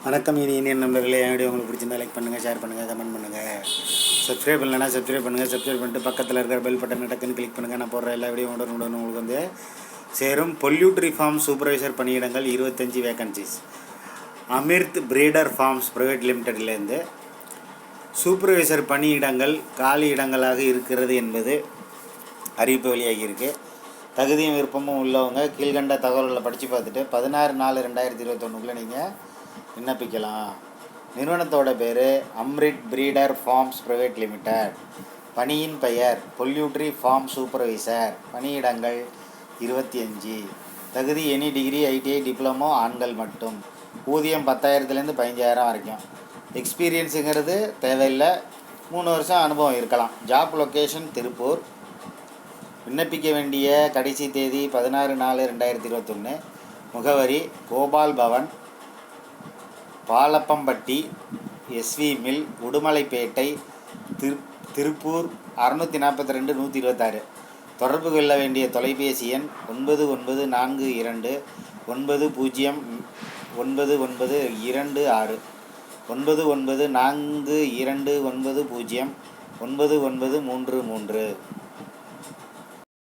வணக்கம் இனிய நண்பர்களே, என் வீடியோ உங்களுக்கு பிடிச்சிருந்தா லைக் பண்ணுங்கள், ஷேர் பண்ணுங்கள், கமெண்ட் பண்ணுங்கள். சப்ஸ்கிரைப் பண்ணலைன்னா சப்ஸ்கிரைப் பண்ணுங்கள். சப்ஸ்கிரைப் பண்ணிட்டு பக்கத்தில் இருக்கிற பெல் பட்டன் டக்குன்னு கிளிக் பண்ணுங்கள். நான் போடுற எல்லா வீடியோ உடனுக்குடன் உங்களுக்கு வந்து சேரும். பொல்யூட்ரி ஃபார்ம் சூப்பர்வைசர் பணியிடங்கள் 25 vacancies. Amrit breeder farms private லிமிடெட்லேருந்து சூப்பர்வைசர் பணியிடங்கள் காலி இடங்களாக இருக்கிறது என்பது அறிவிப்பு வெளியாகியிருக்கு. தகுதியும் விருப்பமும் உள்ளவங்க கீழ்கண்ட தகவல்களை படித்து பார்த்துட்டு 16/4/2021 நீங்கள் விண்ணப்பிக்கலாம். நிறுவனத்தோட பேர் Amrit breeder farms private limited. பணியின் பெயர் பொல்யூட்ரி ஃபார்ம் சூப்பர்வைசர். பணியிடங்கள் 25. தகுதி எனி டிகிரி, ஐடிஐ, டிப்ளமோ, ஆண்கள் மட்டும். ஊதியம் 10,000 15,000 வரைக்கும். எக்ஸ்பீரியன்ஸுங்கிறது தேவையில்லை, 3 வருஷம் அனுபவம் இருக்கலாம். Job location Tiruppur. விண்ணப்பிக்க வேண்டிய கடைசி தேதி 16/4/2021. முகவரி கோபால் பவன், பாலப்பம்பட்டி, SV மில், உடுமலைப்பேட்டை, திருப்பூர் 642-126. தொடர்பு கொள்ள வேண்டிய தொலைபேசி எண் 9942 909926 9942909933.